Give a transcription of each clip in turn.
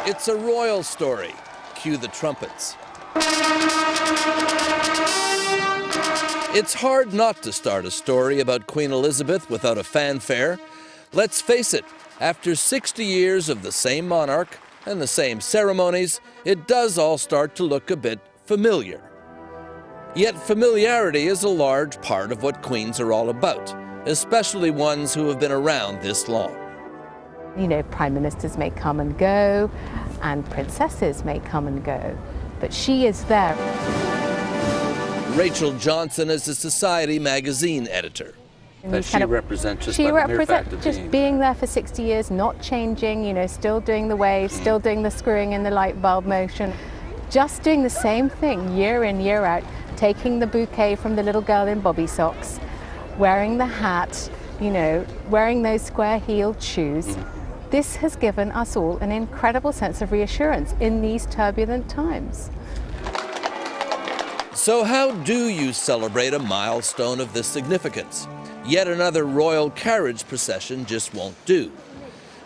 It's a royal story. Cue the trumpets. It's hard not to start a story about Queen Elizabeth without a fanfare. Let's face it, after 60 years of the same monarch and the same ceremonies, it does all start to look a bit familiar. Yet familiarity is a large part of what queens are all about, especially ones who have been around this long. You know, prime ministers may come and go, and princesses may come and go, but she is there. Rachel Johnson is a Society magazine editor. That she represents just by the mere fact of just being there for 60 years, not changing, you know, still doing the wave, still doing the screwing in the light bulb motion, just doing the same thing year in, year out, taking the bouquet from the little girl in bobby socks, wearing the hat, you know, wearing those square-heeled shoes. This has given us all an incredible sense of reassurance in these turbulent times. So how do you celebrate a milestone of this significance? Yet another royal carriage procession just won't do.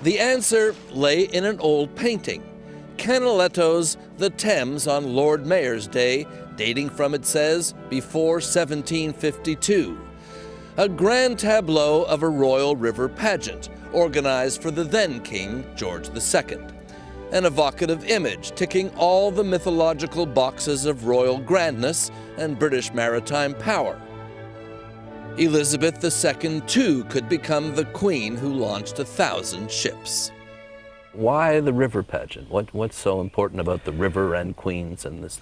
The answer lay in an old painting, Canaletto's The Thames on Lord Mayor's Day, dating from, it says, before 1752. A grand tableau of a royal river pageant, organized for the then King, George II. An evocative image ticking all the mythological boxes of royal grandness and British maritime power. Elizabeth II, too, could become the queen who launched 1,000 ships. Why the river pageant? What's so important about the river and queens and this?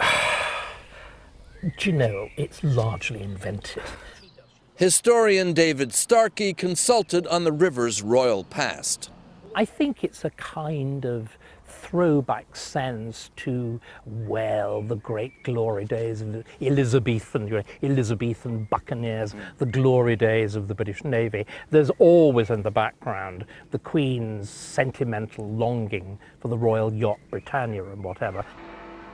Do you know, it's largely invented. Historian David Starkey consulted on the river's royal past. I think it's a kind of throwback sense to, well, the great glory days of the Elizabethan buccaneers, the glory days of the British Navy. There's always in the background the Queen's sentimental longing for the royal yacht Britannia and whatever.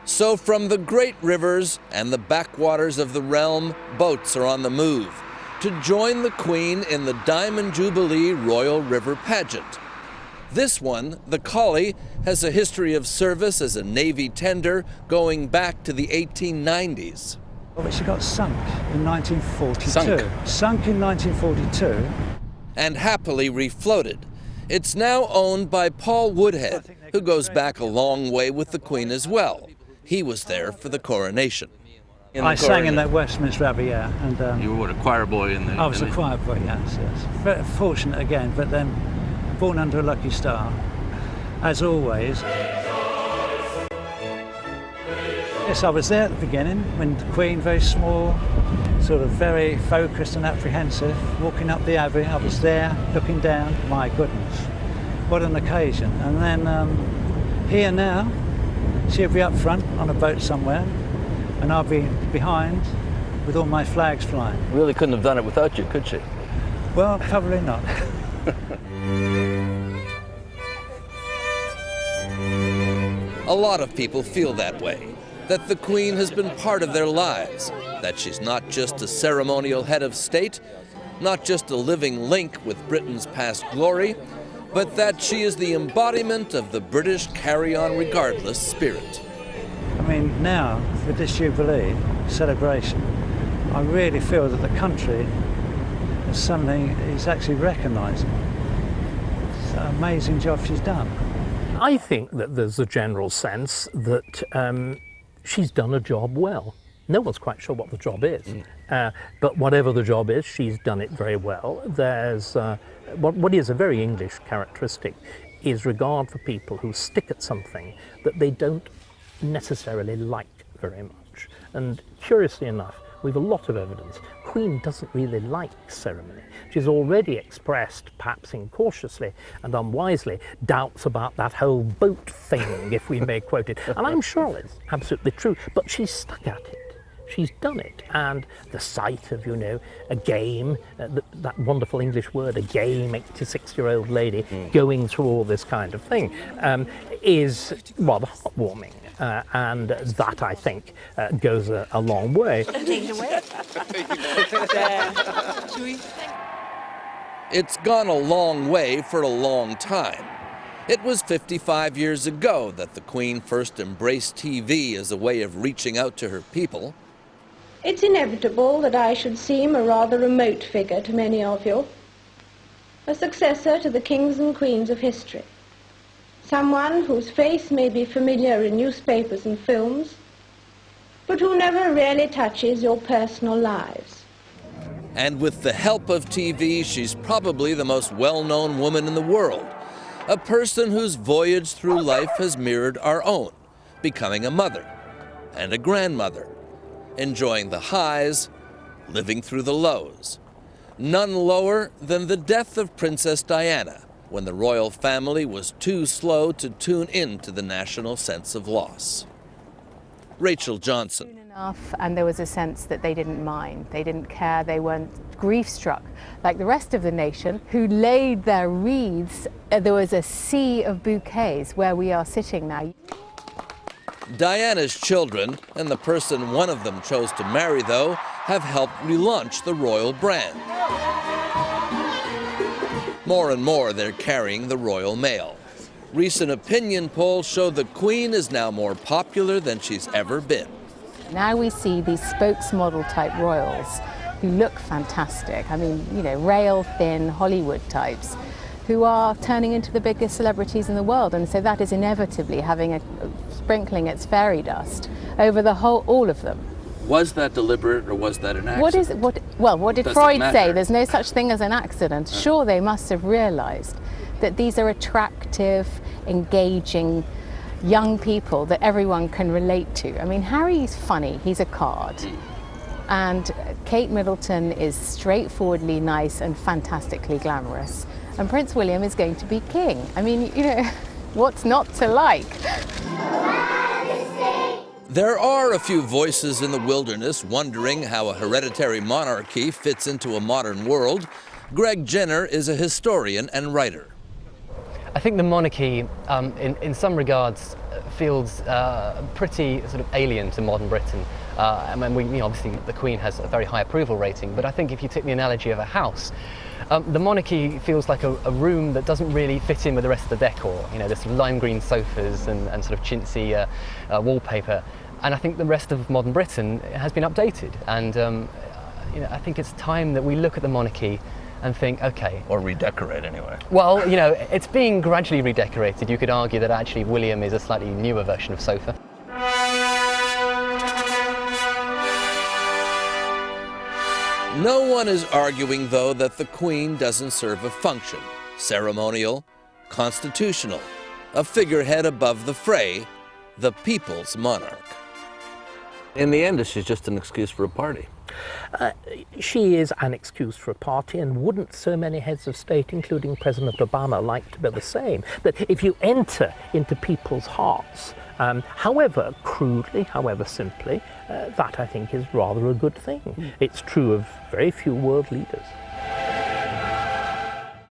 So from the great rivers and the backwaters of the realm, boats are on the move to join the Queen in the Diamond Jubilee Royal River Pageant. This one, the Collie, has a history of service as a Navy tender going back to the 1890s. Well, she got sunk in 1942. Sunk in 1942. And happily refloated. It's now owned by Paul Woodhead, who goes back a long way with the Queen as well. He was there for the coronation. I sang in that Westminster Abbey, yeah. And, you were what, a choir boy in the... I was a choir boy, yes. Very fortunate again, but then born under a lucky star, as always. Yes, I was there at the beginning, when the Queen, very small, sort of very focused and apprehensive, walking up the Abbey. I was there, looking down. My goodness, what an occasion. And then here now, she'll be up front on a boat somewhere, and I'll be behind with all my flags flying. Really couldn't have done it without you, could she? Well, probably not. A lot of people feel that way, that the Queen has been part of their lives, that she's not just a ceremonial head of state, not just a living link with Britain's past glory, but that she is the embodiment of the British carry-on-regardless spirit. I mean, now, with this Jubilee celebration, I really feel that the country is something is actually recognising. It's an amazing job she's done. I think that there's a general sense that she's done a job well. No one's quite sure what the job is, but whatever the job is, she's done it very well. There's what is a very English characteristic is regard for people who stick at something that they don't necessarily like very much. And curiously enough, we've a lot of evidence. Queen doesn't really like ceremony. She's already expressed, perhaps incautiously and unwisely, doubts about that whole boat thing, if we may quote it. And I'm sure it's absolutely true, but she's stuck at it. She's done it, and the sight of, you know, a game, that wonderful English word, a game 86-year-old lady going through all this kind of thing is rather heartwarming, and that, I think, goes a long way. It's gone a long way for a long time. It was 55 years ago that the Queen first embraced TV as a way of reaching out to her people. It's inevitable that I should seem a rather remote figure to many of you, a successor to the kings and queens of history, someone whose face may be familiar in newspapers and films, but who never really touches your personal lives. And with the help of TV, she's probably the most well-known woman in the world, a person whose voyage through life has mirrored our own, becoming a mother and a grandmother, enjoying the highs, living through the lows. None lower than the death of Princess Diana, when the royal family was too slow to tune in to the national sense of loss. Rachel Johnson. Enough, and there was a sense that they didn't mind, they didn't care, they weren't grief-struck like the rest of the nation who laid their wreaths. There was a sea of bouquets where we are sitting now. Diana's children, and the person one of them chose to marry, though, have helped relaunch the royal brand. More and more, they're carrying the royal mail. Recent opinion polls show the Queen is now more popular than she's ever been. Now we see these spokesmodel type royals who look fantastic. I mean, you know, rail thin Hollywood types who are turning into the biggest celebrities in the world, and so that is inevitably sprinkling its fairy dust over all of them. Was that deliberate or was that an accident? What did Freud say? There's no such thing as an accident. Sure, they must have realized that these are attractive, engaging young people that everyone can relate to. I mean, Harry's funny, he's a card. And Kate Middleton is straightforwardly nice and fantastically glamorous. And Prince William is going to be king. I mean, you know, what's not to like? There are a few voices in the wilderness wondering how a hereditary monarchy fits into a modern world. Greg Jenner is a historian and writer. I think the monarchy, in some regards, feels pretty sort of alien to modern Britain. I mean, obviously the Queen has a very high approval rating, but I think if you take the analogy of a house, the monarchy feels like a room that doesn't really fit in with the rest of the decor. You know, there's sort of lime green sofas and sort of chintzy wallpaper. And I think the rest of modern Britain has been updated. And you know, I think it's time that we look at the monarchy and think, okay. Or redecorate anyway. Well, you know, it's being gradually redecorated. You could argue that actually William is a slightly newer version of sofa. No one is arguing, though, that the Queen doesn't serve a function, ceremonial, constitutional, a figurehead above the fray, the people's monarch. In the end, she's just an excuse for a party. She is an excuse for a party, and wouldn't so many heads of state, including President Obama, like to be the same? That if you enter into people's hearts, however crudely, however simply, that I think is rather a good thing. It's true of very few world leaders.